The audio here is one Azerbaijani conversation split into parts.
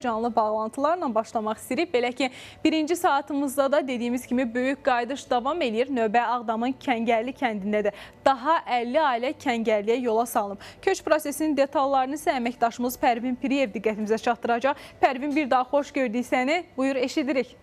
Canlı bağlantılarla başlamaq istəyirik. Belə ki, birinci saatımızda da dediyimiz kimi böyük qayıdış davam edir. Növbə Ağdamın Kəngərli kəndindədir. Daha 50 ailə Kəngərliyə yola salınıb. Köç prosesinin detallarını isə əməkdaşımız Pərvin Piriyev diqqətimizə çatdıracaq. Pərvin, bir daha xoş gördük səni. Buyur, eşidirik.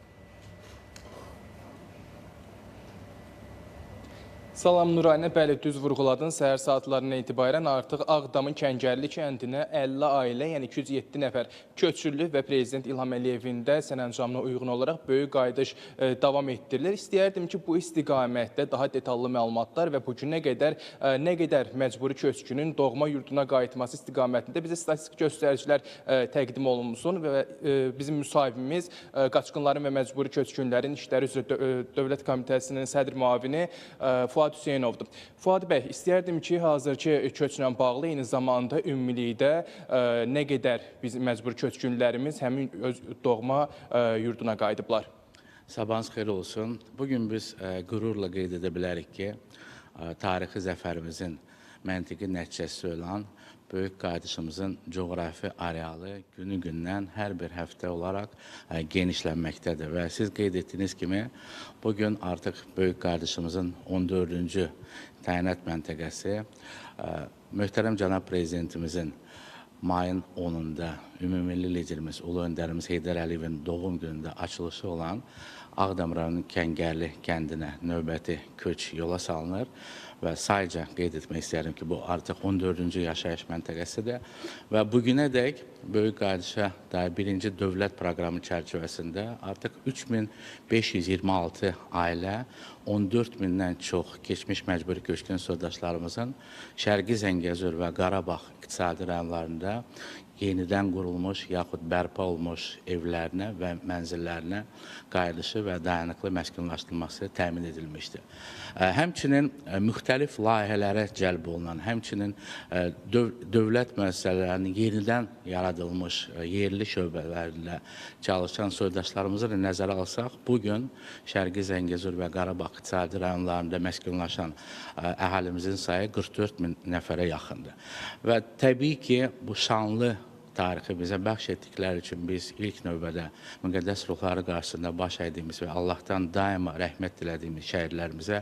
Salam Nuraynə, bəli, düz vurğuladın. Səhər saatlarından etibarən artıq Ağdamın Kəngərli kəndinə 50 ailə, yəni 207 nəfər köçürülü və Prezident İlham Əliyevin də sərəncamına uyğun olaraq böyük qayıdış davam etdirilir. İstəyərdim ki, bu istiqamətdə daha detallı məlumatlar və bugünə qədər nə qədər məcburi köçkünün doğma yurduna qayıtması istiqamətində bizə statistik göstəricilər təqdim olunsun və bizim müsahibimiz Qaçqınların və Məcburi Köçkünlərin İşləri üzrə Dövlət Komitəsinin sədr müavini Fuad Hüseynovdur. Fuad bəy, istəyərdim ki, hazırki köçlə bağlı eyni zamanda ümumilikdə nə qədər biz məcbur köçkünlərimiz həmin öz doğma yurduna qayıdıblar? Sabahınız xeyir olsun. Bugün biz qürurla qeyd edə bilərik ki, tarixi zəfərimizin məntiqi nəticəsi olan böyük qayıdışımızın coğrafi arealı günü-gündən hər bir həftə olaraq genişlənməkdədir. Və siz qeyd etdiyiniz kimi, bugün artıq böyük qayıdışımızın 14-cü təyinat məntəqəsi möhtərəm cənab prezidentimizin mayın 10-da ümumilli liderimiz, ulu öndərimiz Heydər Əliyevin doğum günündə açılışı olan Ağdam rayonunun Kəngərli kəndinə növbəti köç yola salınır və sayca qeyd etmək istəyirəm ki, bu artıq 14-cü yaşayış məntəqəsidir və bugünədək böyük qayıdışa dair birinci dövlət proqramı çərçivəsində artıq 3526 ailə, 14 mindən çox keçmiş məcburi köçkün soydaşlarımızın Şərqi Zəngəzur və Qarabağ iqtisadi rayonlarında yenidən qurulmuş yaxud bərpa olmuş evlərinə və mənzillərinə qayıdışı və dayanıqlı məskunlaşdırılması təmin edilmişdir. Həmçinin müxtəlif layihələrə cəlb olunan, həmçinin dövlət müəssisələrinin yenidən yaradılmış yerli şöbələrlə çalışan soydaşlarımızı da nəzərə alsaq, bugün Şərqi Zəngəzur və Qarabağ iqtisadi rayonlarında məskunlaşan əhalimizin sayı 44 min nəfərə yaxındır. Və təbii ki, bu şanlı tarixi bizə bəxş etdikləri üçün biz ilk növbədə müqəddəs ruhları qarşısında baş əydiyimiz və Allahdan daima rəhmət dilədiyimiz şəhidlərimizə,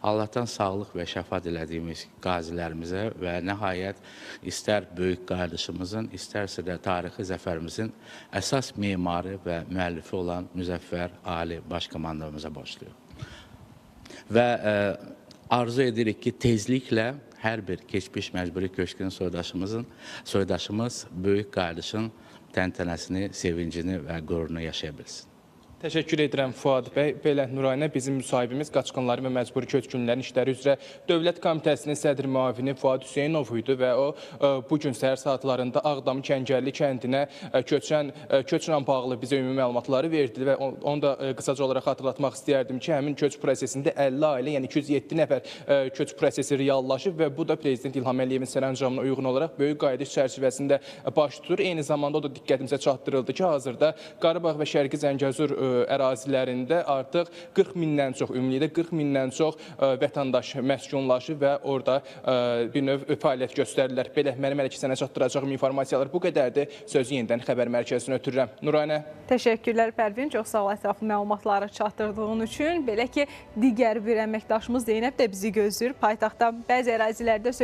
Allahdan sağlıq və şəfa dilədiyimiz qazilərimizə və nəhayət istər böyük qayıdışımızın, istərsə də tarixi zəfərimizin əsas memarı və müəllifi olan Müzəffər Ali Başkomandanımıza borcluyuq. Və arzu edirik ki, tezliklə hər bir keçmiş məcburi köçkün soydaşımız böyük qayıdışın təntənəsini, sevincini və qürurunu yaşaya bilsin. Təşəkkür edirəm Fuad bəy. Belə Nuraynə, bizim müsahibimiz Qaçqınların və Məcburi Köçkünlərin İşləri üzrə Dövlət Komitəsinin sədr müavini Fuad Hüseynov idi və o bugün səhər saatlarında Ağdam Kəngərli kəndinə köçlə bağlı bizə ümumi məlumatları verdi və onu da qısaca olaraq xatırlatmaq istəyərdim ki, həmin köç prosesində 50 ailə, yəni 207 nəfər köç prosesi reallaşıb və bu da Prezident İlham Əliyevin sərəncamına uyğun olaraq böyük qayıdış çərçivəsində baş tutur. Eyni zamanda o da diqqətimizə çatdırıldı ki, hazırda Qarabağ və Şərqi Zəngəzur ərazilərində artıq 40 mindən çox, ümumilikdə 40 mindən çox vətəndaş məskunlaşıb və orada bir növ fəaliyyət göstərirlər. Belə, mənim hələ ki sənə çatdıracağım informasiyalar bu qədərdir. Sözü yenidən xəbər mərkəzinə ötürürəm. Nuraynə. Təşəkkürlər Pərvin, çox sağ ol ətraflı məlumatları çatdırdığın üçün. Belə ki, digər bir əməkdaşımız Zeynəb də bizi gözləyir. Paytaxtda bəzi ərazilərdə